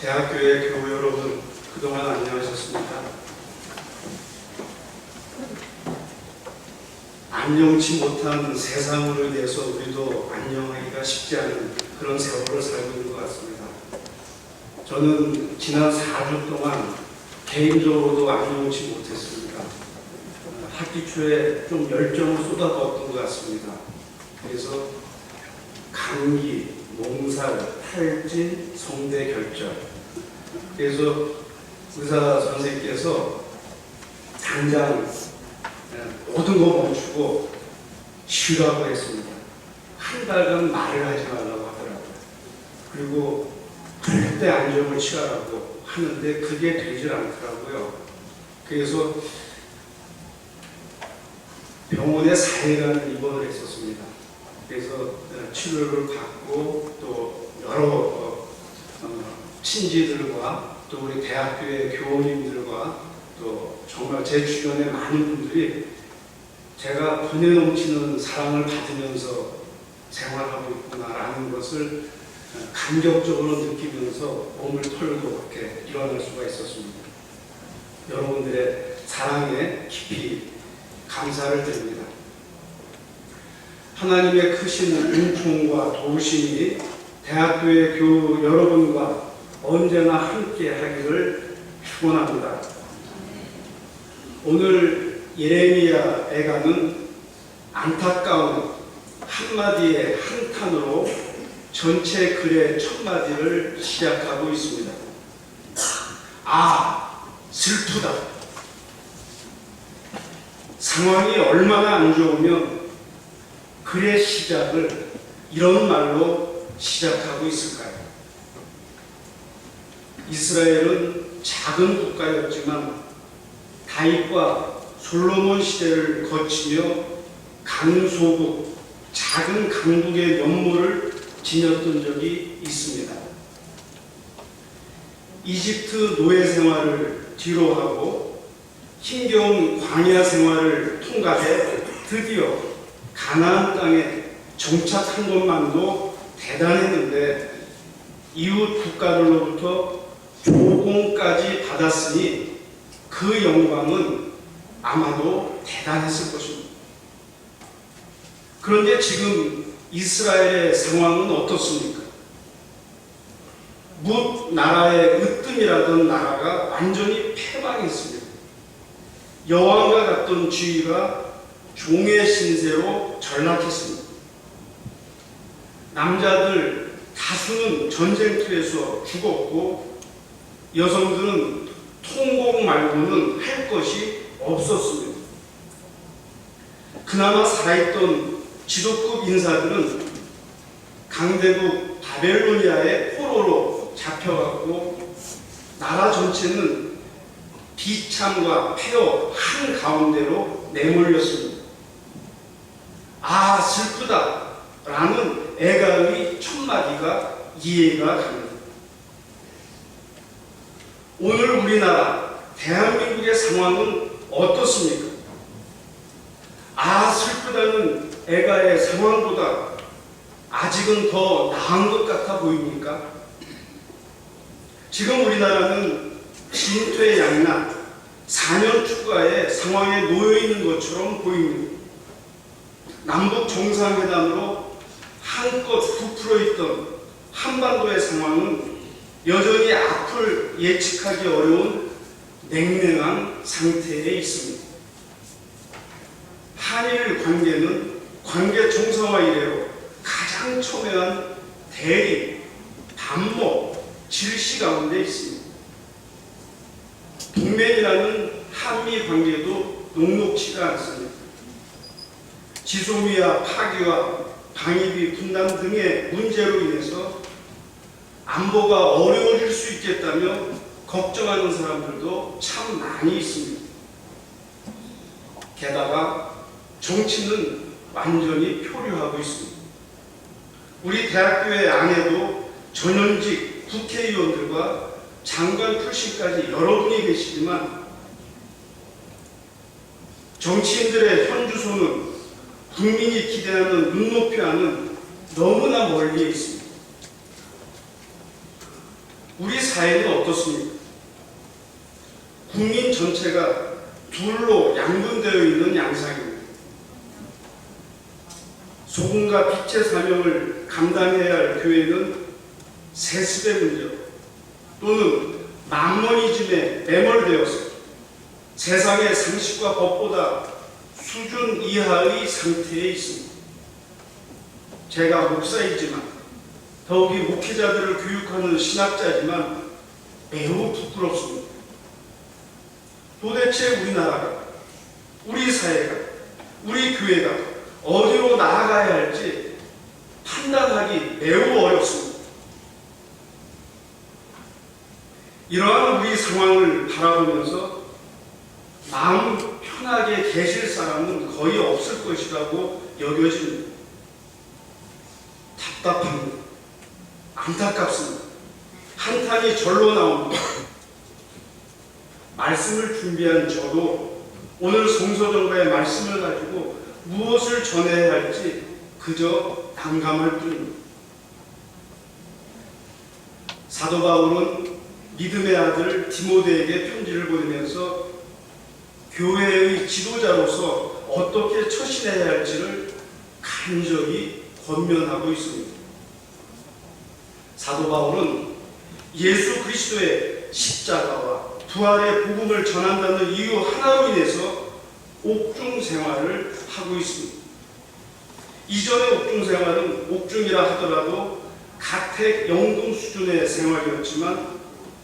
대학교의 교우 여러분, 그동안 안녕하셨습니까? 안녕치 못한 세상으로 인해서 우리도 안녕하기가 쉽지 않은 그런 세월을 살고 있는 것 같습니다. 저는 지난 4주 동안 개인적으로도 안녕치 못했습니다. 학기 초에 좀 열정을 쏟아부었던 것 같습니다. 그래서 감기, 몸살, 탈진, 성대 결절. 그래서 의사 선생님께서 당장 모든 거 멈추고 쉬라고 했습니다. 한 달간 말을 하지 말라고 하더라고요. 그리고 절대 안정을 취하라고 하는데 그게 되질 않더라고요. 그래서 병원에 4일간 입원을 했었습니다. 그래서 치료를 받고 또 여러 친지들과 또 우리 대학교의 교원님들과 또 정말 제 주변의 많은 분들이 제가 분에 넘치는 사랑을 받으면서 생활하고 있구나라는 것을 감격적으로 느끼면서 몸을 털고 그렇게 일어날 수가 있었습니다. 여러분들의 사랑에 깊이 감사를 드립니다. 하나님의 크신 은총과 도우심이 대학교의 교우 여러분과 언제나 함께 하기를 축원합니다. 오늘 예레미야 애가는 안타까운 한마디의 한탄으로 전체 글의 첫 마디를 시작하고 있습니다. 아, 슬프다. 상황이 얼마나 안 좋으면 글의 시작을 이런 말로 시작하고 있을까요? 이스라엘은 작은 국가였지만 다윗과 솔로몬 시대를 거치며 강소국, 작은 강국의 면모를 지녔던 적이 있습니다. 이집트 노예 생활을 뒤로하고 힘겨운 광야 생활을 통과해 드디어 가나안 땅에 정착한 것만도 대단했는데 이웃 국가들로부터 조공까지 받았으니 그 영광은 아마도 대단했을 것입니다. 그런데 지금 이스라엘의 상황은 어떻습니까? 뭇 나라의 으뜸이라던 나라가 완전히 패망했습니다. 여왕과 같던 지위가 종의 신세로 전락했습니다. 남자들 다수는 전쟁터에서 죽었고 여성들은 통곡 말고는 할 것이 없었습니다. 그나마 살아있던 지도급 인사들은 강대국 바벨로니아의 포로로 잡혀갔고 나라 전체는 비참과 폐허 한가운데로 내몰렸습니다. 아, 슬프다 라는 애가의 첫마디가 이해가 갑니다. 오늘 우리나라 대한민국의 상황은 어떻습니까? 아, 슬프다는 애가의 상황보다 아직은 더 나은 것 같아 보입니까? 지금 우리나라는 진퇴양난, 4년 추가의 상황에 놓여 있는 것처럼 보입니다. 남북 정상회담으로 한껏 부풀어 있던 한반도의 상황은 여전히 앞을 예측하기 어려운 냉랭한 상태에 있습니다. 한일 관계는 관계 정상화 이래로 가장 첨예한 대립, 반목, 질시 가운데 있습니다. 동맹이라는 한미 관계도 녹록치가 않습니다. 지소미아 파기와 방위비 분담 등의 문제로 인해서 안보가 어려워질 수 있겠다며 걱정하는 사람들도 참 많이 있습니다. 게다가 정치는 완전히 표류하고 있습니다. 우리 대학교의 안에도 전현직 국회의원들과 장관 출신까지 여러분이 계시지만 정치인들의 현주소는 국민이 기대하는 눈높이와는 너무나 멀리 있습니다. 우리 사회는 어떻습니까? 국민 전체가 둘로 양분되어 있는 양상입니다. 소금과 빛의 사명을 감당해야 할 교회는 세습의 문제로 또는 만머니즘에 매몰되어서 세상의 상식과 법보다 수준 이하의 상태에 있습니다. 제가 목사이지만 더욱이 목회자들을 교육하는 신학자지만 매우 부끄럽습니다. 도대체 우리나라가, 우리 사회가, 우리 교회가 어디로 나아가야 할지 판단하기 매우 어렵습니다. 이러한 우리 상황을 바라보면서 마음 편하게 계실 사람은 거의 없을 것이라고 여겨집니다. 답답합니다. 안타깝습니다. 한탄이 절로 나옵니다. 말씀을 준비한 저도 오늘 성서정과의 말씀을 가지고 무엇을 전해야 할지 그저 난감할 뿐입니다. 사도 바울은 믿음의 아들 디모데에게 편지를 보내면서 교회의 지도자로서 어떻게 처신해야 할지를 간절히 권면하고 있습니다. 사도 바울은 예수 그리스도의 십자가와 부활의 복음을 전한다는 이유 하나로 인해서 옥중 생활을 하고 있습니다. 이전의 옥중 생활은 옥중이라 하더라도 가택 영금 수준의 생활이었지만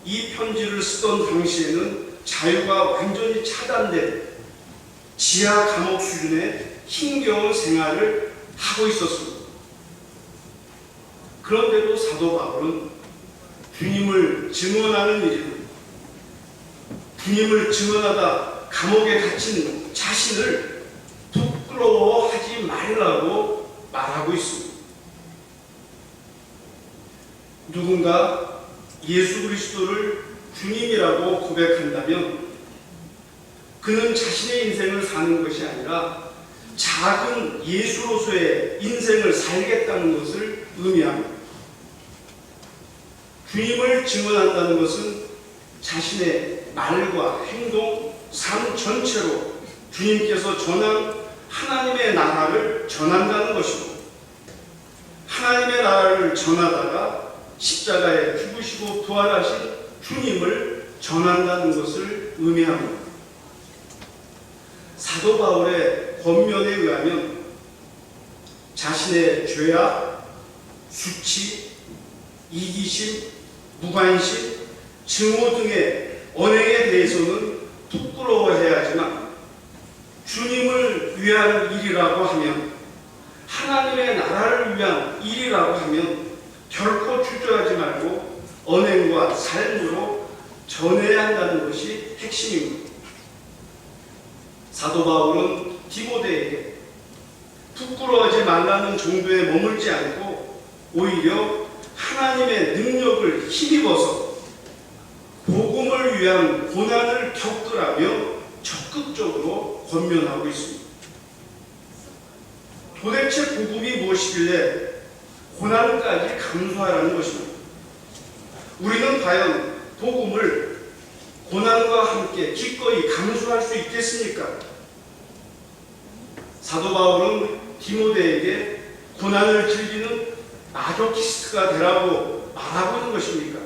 이 편지를 쓰던 당시에는 자유가 완전히 차단된 지하 감옥 수준의 힘겨운 생활을 하고 있었습니다. 그런데도 사도 바울은 주님을 증언하는 일입니다. 주님을 증언하다 감옥에 갇힌 자신을 부끄러워하지 말라고 말하고 있습니다. 누군가 예수 그리스도를 주님이라고 고백한다면 그는 자신의 인생을 사는 것이 아니라 작은 예수로서의 인생을 살겠다는 것을 의미합니다. 주님을 증언한다는 것은 자신의 말과 행동, 삶 전체로 주님께서 전한 하나님의 나라를 전한다는 것이고, 하나님의 나라를 전하다가 십자가에 죽으시고 부활하신 주님을 전한다는 것을 의미합니다. 사도 바울의 권면에 의하면 자신의 죄악, 수치, 이기심, 무관심, 증오 등의 언행에 대해서는 부끄러워해야 하지만 주님을 위한 일이라고 하면, 하나님의 나라를 위한 일이라고 하면 결코 주저하지 말고 언행과 삶으로 전해야 한다는 것이 핵심입니다. 사도 바울은 디모데에게 부끄러워하지 말라는 정도에 머물지 않고 오히려 하나님의 능력을 힘입어서 복음을 위한 고난을 겪으라며 적극적으로 권면하고 있습니다. 도대체 복음이 무엇이길래 고난까지 감수하라는 것입니다. 우리는 과연 복음을 고난과 함께 기꺼이 감수할 수 있겠습니까? 사도 바울은 디모데에게 고난을 즐기는 마조키스트가 되라고 말하고 있는 것입니까?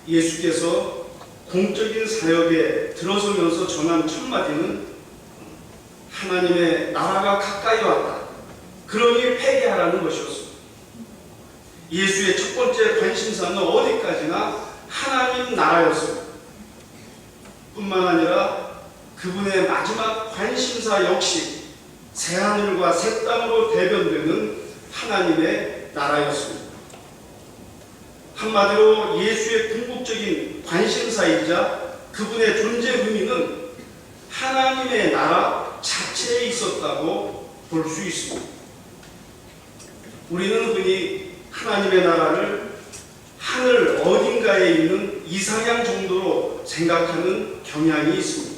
예수께서 공적인 사역에 들어서면서 전한 첫 마디는 하나님의 나라가 가까이 왔다, 그러니 회개하라는 것이었습니다. 예수의 첫 번째 관심사는 어디까지나 하나님 나라였습니다. 뿐만 아니라 그분의 마지막 관심사 역시 새하늘과 새 땅으로 대변되는 하나님의 나라였습니다. 한마디로 예수의 궁극적인 관심사이자 그분의 존재 의미는 하나님의 나라 자체에 있었다고 볼 수 있습니다. 우리는 흔히 하나님의 나라를 하늘 어딘가에 있는 이상향 정도로 생각하는 경향이 있습니다.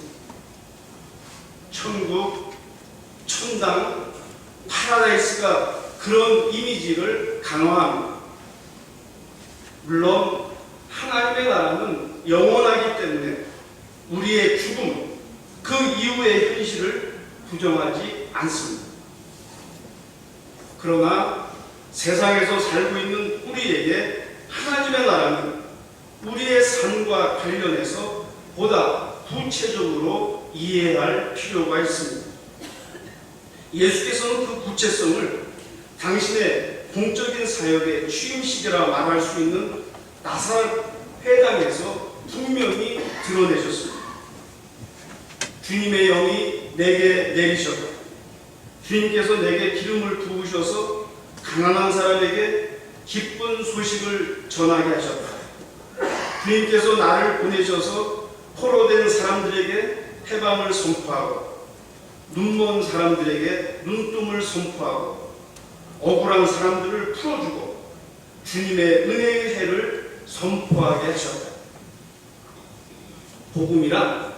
천국, 천당, 파라다이스가 그런 이미지를 강화합니다. 물론 하나님의 나라는 영원하기 때문에 우리의 죽음, 그 이후의 현실을 부정하지 않습니다. 그러나 세상에서 살고 있는 우리에게 하나님의 나라는 우리의 삶과 관련해서 보다 구체적으로 이해할 필요가 있습니다. 예수께서는 그 구체성을 당신의 공적인 사역의 취임식이라 말할 수 있는 나사렛 회당에서 분명히 드러내셨습니다. 주님의 영이 내게 내리셨다. 주님께서 내게 기름을 부으셔서 가난한 사람에게 기쁜 소식을 전하게 하셨다. 주님께서 나를 보내셔서 포로된 사람들에게 해방을 선포하고 눈먼 사람들에게 눈뜸을 선포하고 억울한 사람들을 풀어주고 주님의 은혜의 해를 선포하게 하셨다. 복음이란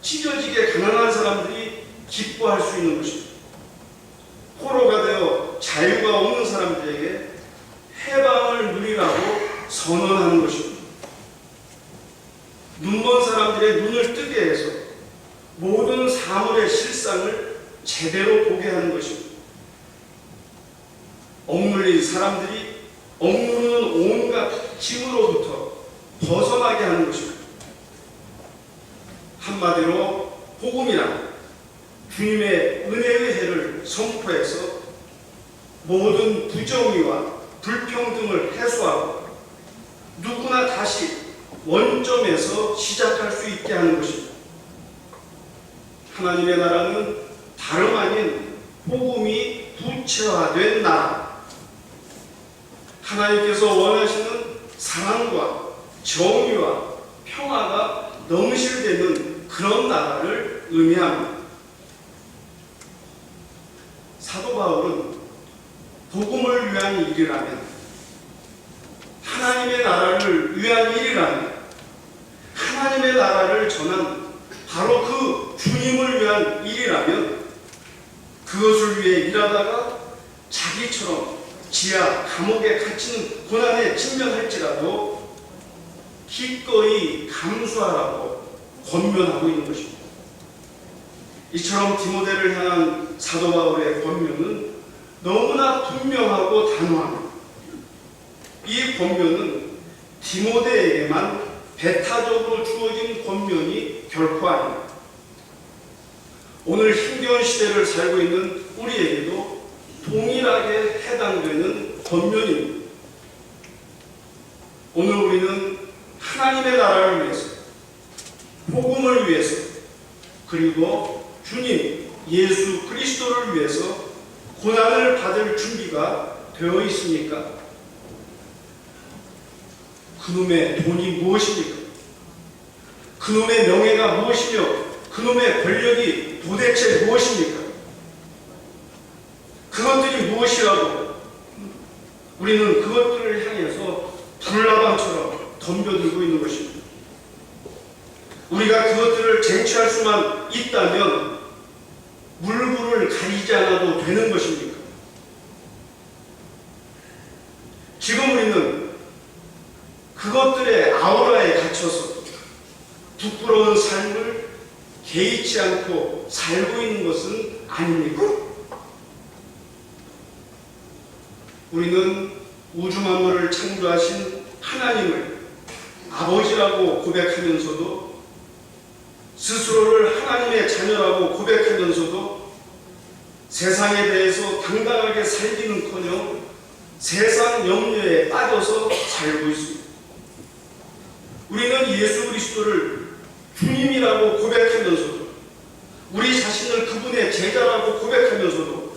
찢어지게 가난한 사람들이 기뻐할 수 있는 것입니다. 포로가 되어 자유가 없는 사람들에게 해방을 누리라고 선언하는 것입니다. 눈먼 사람들의 눈을 뜨게 해서 모든 사물의 실상을 제대로 보게 하는 것입니다. 억눌린 사람들이 억누르는 온갖 짐으로부터 벗어나게 하는 것입니다. 한마디로 복음이란 주님의 은혜의 해를 선포해서 모든 부정의와 불평등을 해소하고 누구나 다시 원점에서 시작할 수 있게 하는 것입니다. 하나님의 나라는 다름 아닌 복음이 부체화된 나라, 하나님께서 원하시는 사랑과 정의와 평화가 넘실대는 그런 나라를 의미합니다. 사도 바울은 복음을 위한 일이라면, 하나님의 나라를 위한 일이라면, 하나님의 나라를 전한 바로 그 주님을 위한 일이라면 그것을 위해 일하다가 자기처럼 지하 감옥에 갇히는 고난에 직면할지라도 기꺼이 감수하라고 권면하고 있는 것입니다. 이처럼 디모데를 향한 사도 바울의 권면은 너무나 분명하고 단호합니다. 이 권면은 디모데에게만 배타적으로 주어진 권면이 결코 아닙니다. 오늘 힘겨운 시대를 살고 있는 우리에게도 동일하게 해당되는 권면입니다. 오늘 우리는 하나님의 나라를 위해서, 복음을 위해서, 그리고 주님 예수 그리스도를 위해서 고난을 받을 준비가 되어 있습니까? 그놈의 돈이 무엇입니까? 그놈의 명예가 무엇이며 그놈의 권력이 도대체 무엇입니까? 그것들이 무엇이라고 우리는 그것들을 향해서 불나방처럼 덤벼들고 있는 것입니다. 우리가 그것들을 쟁취할 수만 있다면 물불을 가리지 않아도 되는 것입니까? 지금 우리는 그것들의 아우라에 갇혀서 부끄러운 삶을 개의치 않고 살고 있는 것은 아닙니까? 우리는 우주 만물을 창조하신 하나님을 아버지라고 고백하면서도, 스스로를 하나님의 자녀라고 고백하면서도 세상에 대해서 당당하게 살기는커녕 세상 염려에 빠져서 살고 있습니다. 우리는 예수 그리스도를 주님이라고 고백하면서도, 우리 자신을 그분의 제자라고 고백하면서도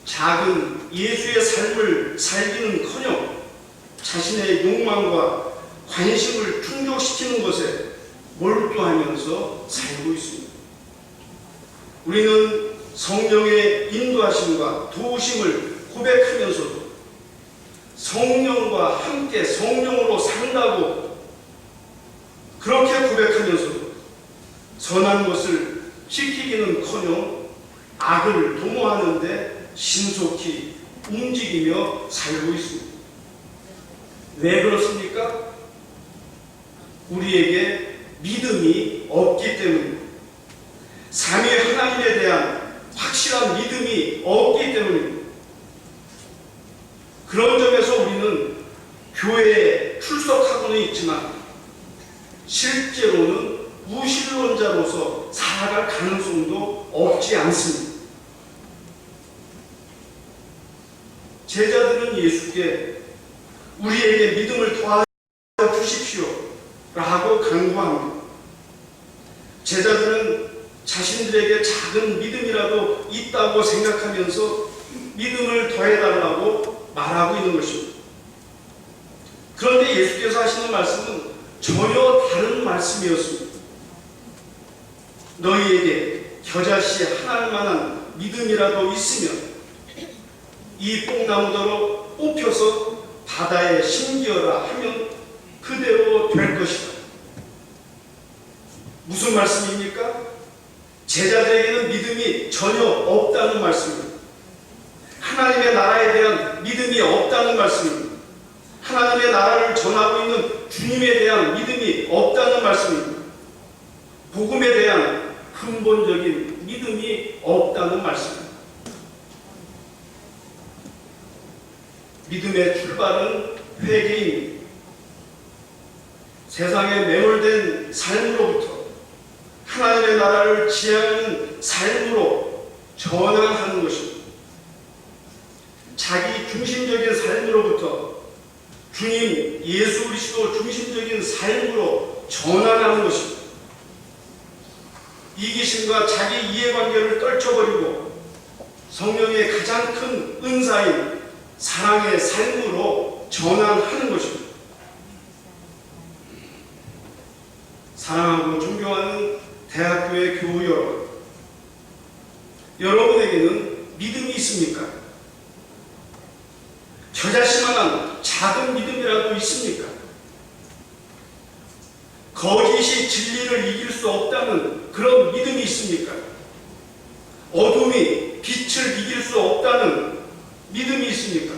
작은 예수의 삶을 살기는커녕 자신의 욕망과 관심을 충족시키는 것에 몰두하면서 살고 있습니다. 우리는 성령의 인도하심과 도우심을 고백하면서도 성령과 함께 성령으로 산다고 그렇게 고백하면서도 선한 것을 지키기는커녕 악을 도모하는데 신속히 움직이며 살고 있습니다. 왜 그렇습니까? 우리에게 믿음이 없기 때문입니다. 삼위 하나님에 대한 확실한 믿음이 없기 때문입니다. 그런 점에서 우리는 교회에 출석하고는 있지만 실제로는 무신론자로서 살아갈 가능성도 없지 않습니다. 제자들은 예수께 우리에게 믿음을 더하여 주십시오 라고 간구합니다. 제자들은 자신들에게 작은 믿음이라도 있다고 생각하면서 믿음을 더해달라고 말하고 있는 것입니다. 그런데 예수께서 하시는 말씀은 전혀 다른 말씀이었습니다. 너희에게 겨자씨 하나일 만한 믿음이라도 있으면 이 뽕나무더러 뽑혀서 바다에 심기어라 하면 그대로 될 것이다. 무슨 말씀입니까? 제자들에게는 믿음이 전혀 없다는 말씀입니다. 하나님의 나라에 대한 믿음이 없다는 말씀입니다. 하나님의 나라를 전하고 있는 주님에 대한 믿음이 없다는 말씀입니다. 복음에 대한 근본적인 믿음이 없다는 말씀입니다. 믿음의 출발은 회개입니다. 세상에 매몰된 삶으로부터 하나님의 나라를 지향하는 삶으로 전환하는 것입니다. 자기 중심적인 삶으로부터 주님 예수 그리스도 중심적인 삶으로 전환하는 것입니다. 이기심과 자기 이해관계를 떨쳐버리고 성령의 가장 큰 은사인 사랑의 삶으로 전환하는 것입니다. 사랑하고 존경하는 대학교의 교우 여러분, 여러분에게는 믿음이 있습니까? 겨자씨만한 작은 믿음이라도 있습니까? 거짓이 진리를 이길 수 없다는 그런 믿음이 있습니까? 어둠이 빛을 이길 수 없다는 믿음이 있습니까?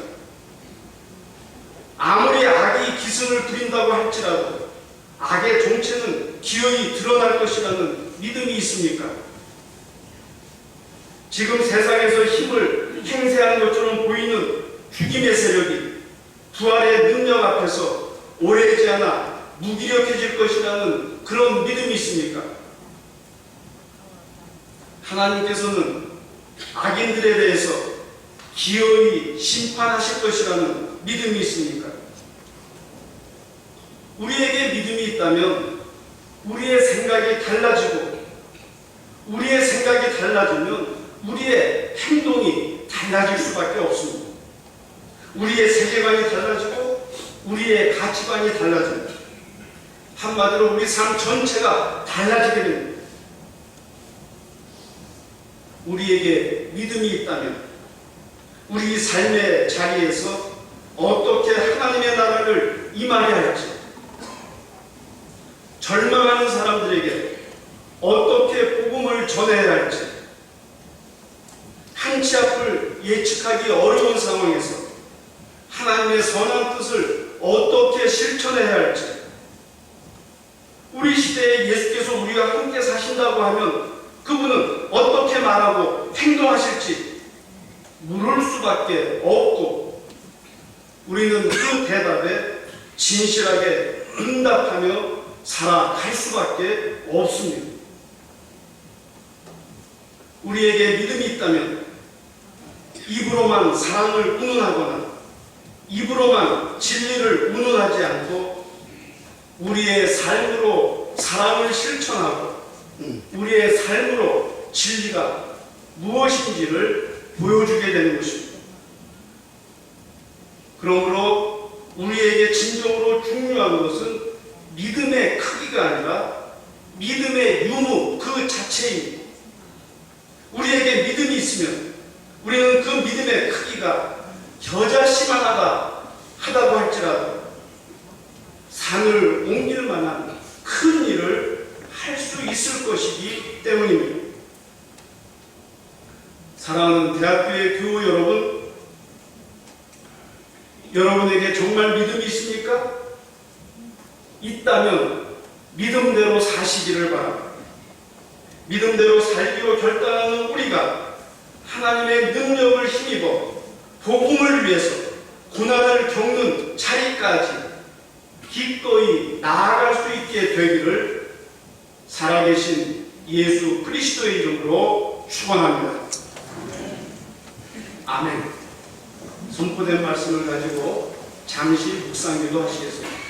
아무리 악이 기승을 부린다고 할지라도 악의 정체는 기어이 드러날 것이라는 믿음이 있습니까? 지금 세상에서 힘을 행세하는 것처럼 보이는 죽임의 세력이 부활의 능력 앞에서 오래지 않아 무기력해질 것이라는 그런 믿음이 있습니까? 하나님께서는 악인들에 대해서 기어이 심판하실 것이라는 믿음이 있습니까? 우리에게 믿음이 있다면 우리의 생각이 달라지고 우리의 생각이 달라지면 우리의 행동이 달라질 수밖에 없습니다. 우리의 세계관이 달라지고 우리의 가치관이 달라집니다. 한마디로 우리 삶 전체가 달라지게 됩니다. 우리에게 믿음이 있다면 우리 삶의 자리에서 어떻게 하나님의 나라를 임하게 할지, 절망하는 사람들에게 어떻게 복음을 전해야 할지, 한치 앞을 예측하기 어려운 상황에서 하나님의 선한 뜻을 어떻게 실천해야 할지, 우리 시대에 예수께서 우리와 함께 사신다고 하면 그분은 어떻게 말하고 행동하실지 물을 수밖에 없고 우리는 그 대답에 진실하게 응답하며 살아갈 수밖에 없습니다. 우리에게 믿음이 있다면 입으로만 사랑을 운운하거나 입으로만 진리를 운운하지 않고 우리의 삶으로 사랑을 실천하고 우리의 삶으로 진리가 무엇인지를 보여주게 되는 것입니다. 그러므로 우리에게 진정으로 중요한 것은 믿음의 크기가 아니라 믿음의 유무 그 자체입니다. 우리에게 믿음이 있으면 우리는 그 믿음의 크기가 겨자씨만 하다고 할지라도 산을 옮길 만한 큰 일을 할 수 있을 것이기 때문입니다. 사랑하는 대학교의 교우 여러분, 여러분에게 정말 믿음이 있습니까? 있다면 믿음대로 사시기를 바랍니다. 믿음대로 살기로 결단하는 우리가 하나님의 능력을 힘입어 복음을 위해서 고난을 겪는 자리까지 기꺼이 나아갈 수 있게 되기를 살아계신 예수 그리스도의 이름으로 축원합니다. 아멘. 선포된 말씀을 가지고 잠시 묵상기도 하시겠습니다.